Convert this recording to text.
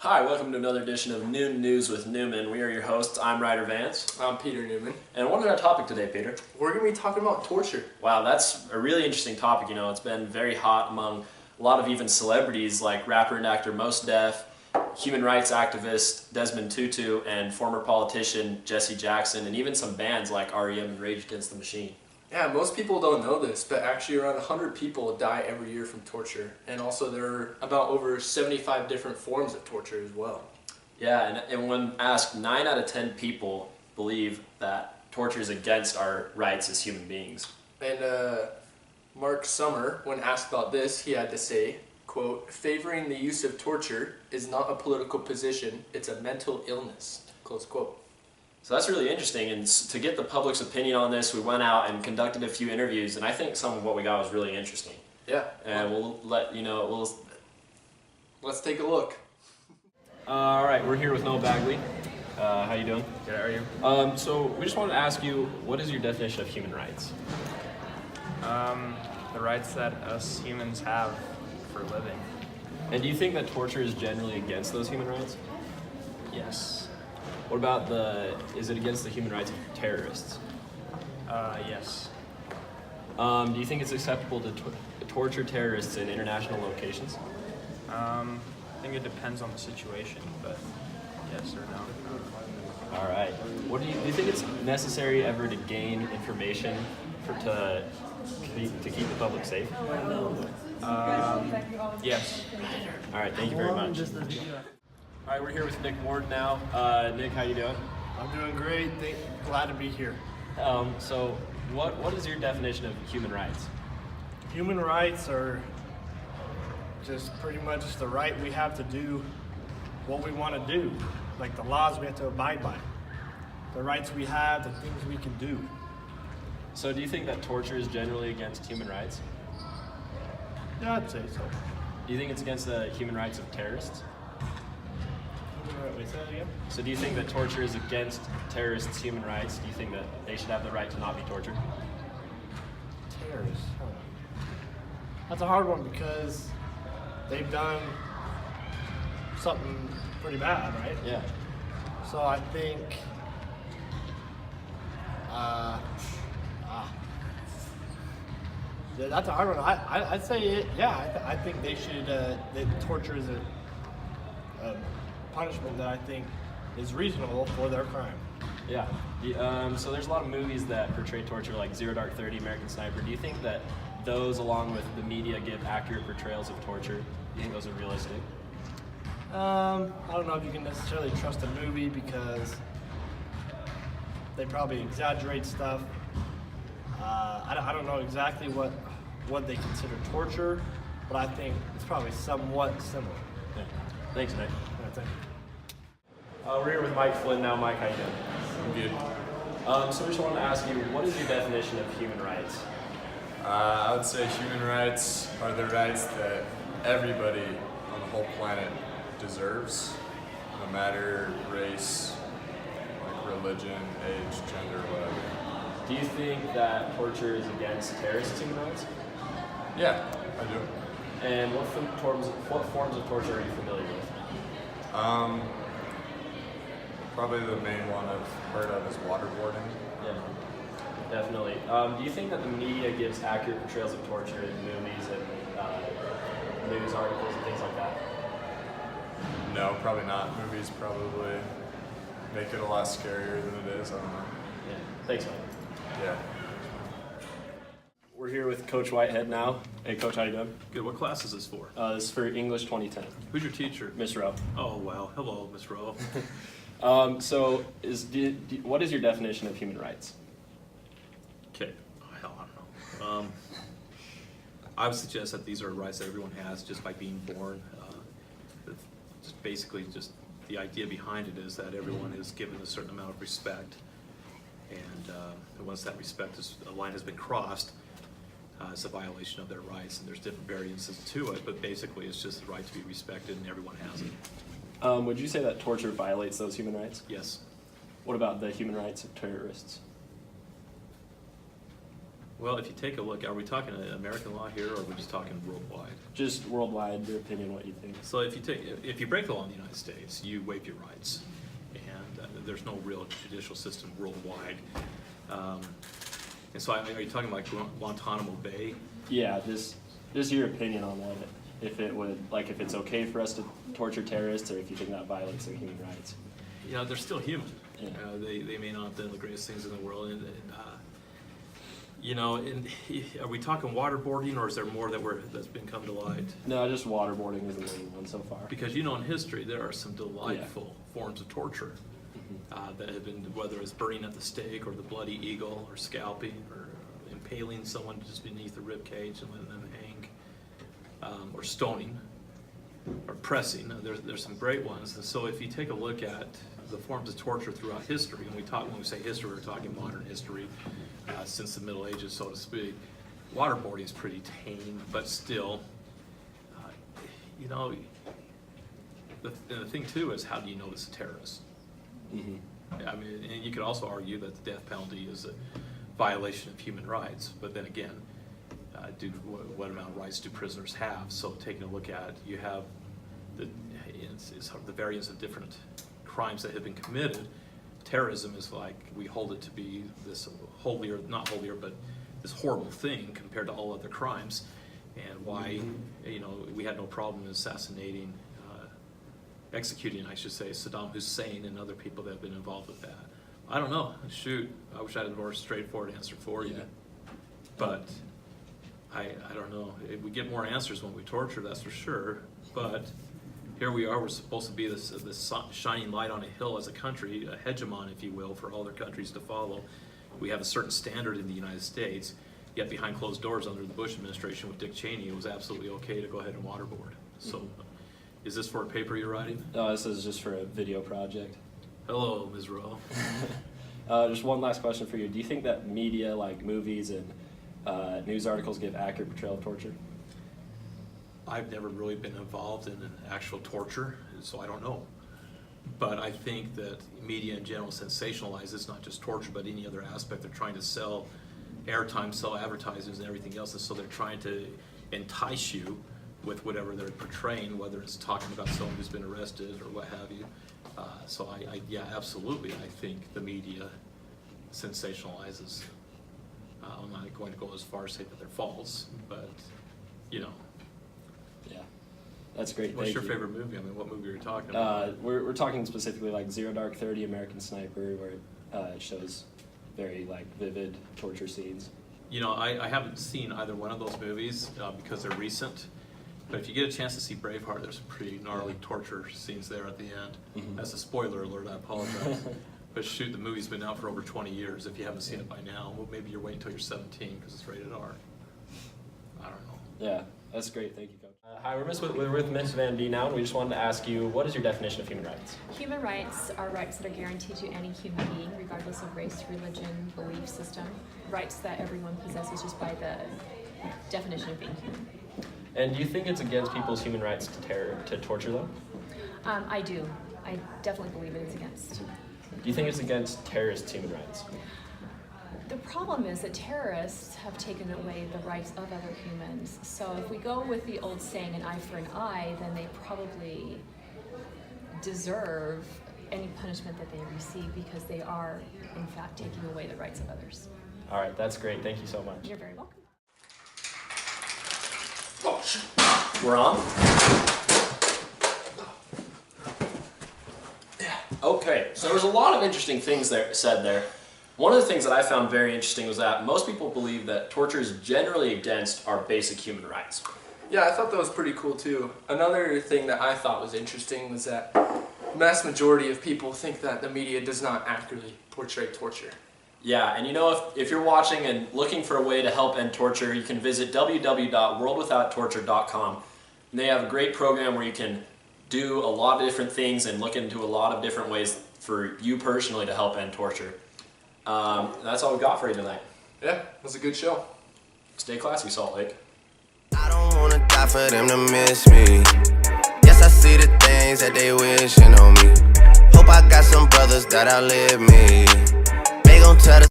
Hi, welcome to another edition of Noon News with Newman. We are your hosts. I'm Ryder Vance. I'm Peter Newman. And what is our topic today, Peter? We're going to be talking about torture. Wow, that's a really interesting topic. You know, it's been very hot among a lot of even celebrities like rapper and actor Mos Def, human rights activist Desmond Tutu, and former politician Jesse Jackson, and even some bands like REM and Rage Against the Machine. Yeah, most people don't know this, but actually around 100 people die every year from torture. And also there are about over 75 different forms of torture as well. Yeah, and when asked, 9 out of 10 people believe that torture is against our rights as human beings. And Mark Summer, when asked about this, he had to say, quote, "Favoring the use of torture is not a political position, it's a mental illness," close quote. So that's really interesting, and to get the public's opinion on this, we went out and conducted a few interviews, and I think some of what we got was really interesting. Yeah. And we'll let you know, Let's take a look. All right, we're here with Noah Bagley. How you doing? Good, how are you? So we just wanted to ask you, what is your definition of human rights? The rights that us humans have for living. And do you think that torture is generally against those human rights? Yes. What about is it against the human rights of terrorists? Yes. Do you think it's acceptable to torture terrorists in international locations? I think it depends on the situation, but yes or no. All right. Do you think it's necessary ever to gain information to keep the public safe? Yes. All right. Thank you very much. All right, we're here with Nick Ward now. Nick, how you doing? I'm doing great. Glad to be here. So, what is your definition of human rights? Human rights are just pretty much the right we have to do what we want to do, like the laws we have to abide by, the rights we have, the things we can do. So, do you think that torture is generally against human rights? Yeah, I'd say so. Do you think it's against the human rights of terrorists? Wait, say that again? So, do you think that torture is against terrorists' human rights? Do you think that they should have the right to not be tortured? Terrorists. That's a hard one because they've done something pretty bad, right? Yeah. So I think, that's a hard one. I'd say it. Yeah, I think they should. That torture is a punishment that I think is reasonable for their crime. Yeah. So there's a lot of movies that portray torture, like Zero Dark 30, American Sniper. Do you think that those, along with the media, give accurate portrayals of torture? Do you think those are realistic? I don't know if you can necessarily trust a movie because they probably exaggerate stuff. I don't know exactly what they consider torture, but I think it's probably somewhat similar. Yeah. Thanks, Nick. I think. We're here with Mike Flynn now. Mike, how you doing? I'm good. So we just wanted to ask you, what is your definition of human rights? I would say human rights are the rights that everybody on the whole planet deserves, no matter race, like religion, age, gender, whatever. Do you think that torture is against terrorists' human rights? Yeah, I do. And what forms of torture are you familiar with? Probably the main one I've heard of is waterboarding. Yeah, definitely. Do you think that the media gives accurate portrayals of torture in movies and news articles and things like that? No, probably not. Movies probably make it a lot scarier than it is. I don't know. Yeah. Thanks, Mike. Yeah. We're here with Coach Whitehead now. Hey, Coach, how you doing? Good. What class is this for? This is for English 2010. Who's your teacher? Miss Rowe. Oh, wow. Hello, Miss Rowe. So, what is your definition of human rights? Okay. Oh, hell, I don't know. I would suggest that these are rights that everyone has just by being born. It's basically just the idea behind it is that everyone is given a certain amount of respect, and once that a line has been crossed, it's a violation of their rights, and there's different variances to it, but basically it's just the right to be respected, and everyone has it. Would you say that torture violates those human rights? Yes. What about the human rights of terrorists? Well, if you take a look, are we talking American law here, or are we just talking worldwide? Just worldwide, your opinion, what you think. So if you break the law in the United States, you waive your rights, and there's no real judicial system worldwide. And so, are you talking like Guantanamo Bay? Yeah, just your opinion on what if it's okay for us to torture terrorists, or if you think that violates their human rights. You know, they're still human. Yeah. They may not have done the greatest things in the world, and you know, are we talking waterboarding, or is there more that's been come to light? No, just waterboarding is the main one so far. Because you know, in history, there are some delightful forms of torture that have been, whether it's burning at the stake, or the bloody eagle, or scalping, or impaling someone just beneath the rib cage and letting them hang, or stoning, or pressing. There's some great ones. And so if you take a look at the forms of torture throughout history, and when we say history, we're talking modern history, since the Middle Ages, so to speak. Waterboarding is pretty tame, but still, you know, the thing too is, how do you know it's a terrorist? I mean, and you could also argue that the death penalty is a violation of human rights, but then again, what amount of rights do prisoners have? So taking a look at, you have the variance of different crimes that have been committed. Terrorism is like, we hold it to be this not holier, but this horrible thing compared to all other crimes. And why, you know, we had no problem assassinating, executing, I should say, Saddam Hussein and other people that have been involved with that. I don't know. Shoot, I wish I had a more straightforward answer for you. But I don't know. We get more answers when we torture, that's for sure. But here we are, we're supposed to be this shining light on a hill as a country, a hegemon, if you will, for all other countries to follow. We have a certain standard in the United States, yet behind closed doors under the Bush administration with Dick Cheney, it was absolutely okay to go ahead and waterboard. So, is this for a paper you're writing? No, this is just for a video project. Hello, Ms. Rowe. Just one last question for you. Do you think that media, like movies and news articles, give accurate portrayal of torture? I've never really been involved in an actual torture, so I don't know. But I think that media in general sensationalizes not just torture, but any other aspect. They're trying to sell airtime, sell advertisers and everything else, and so they're trying to entice you with whatever they're portraying, whether it's talking about someone who's been arrested or what have you. So yeah, absolutely, I think the media sensationalizes. I'm not going to go as far as say that they're false, but you know. Yeah, that's great. What's Thank your you. favorite movie? I mean, what movie are you talking about? We're talking specifically like Zero Dark 30, American Sniper, where it shows very like vivid torture scenes. You know, I haven't seen either one of those movies because they're recent. But if you get a chance to see Braveheart, there's some pretty gnarly torture scenes there at the end. That's a spoiler alert, I apologize. But shoot, the movie's been out for over 20 years. If you haven't seen it by now, well, maybe you're waiting until you're 17 because it's rated R. I don't know. Yeah, that's great. Thank you, Coach. Hi, we're with Miss Van D now, and we just wanted to ask you, what is your definition of human rights? Human rights are rights that are guaranteed to any human being, regardless of race, religion, belief system. Rights that everyone possesses just by the definition of being human. And do you think it's against people's human rights to torture them? I do. I definitely believe it is against. Do you think it's against terrorists' human rights? The problem is that terrorists have taken away the rights of other humans. So if we go with the old saying, an eye for an eye, then they probably deserve any punishment that they receive because they are, in fact, taking away the rights of others. All right, that's great. Thank you so much. You're very welcome. We're on? Okay, so there was a lot of interesting things said there. One of the things that I found very interesting was that most people believe that torture is generally against our basic human rights. Yeah, I thought that was pretty cool too. Another thing that I thought was interesting was that the vast majority of people think that the media does not accurately portray torture. Yeah, and you know, if you're watching and looking for a way to help end torture, you can visit www.worldwithouttorture.com. And they have a great program where you can do a lot of different things and look into a lot of different ways for you personally to help end torture. That's all we got for you tonight. Yeah, it was a good show. Stay classy, Salt Lake. I don't wanna die for them to miss me. Yes, I see the things that they wishing on me. Hope I got some brothers that outlive me. They gon' tell the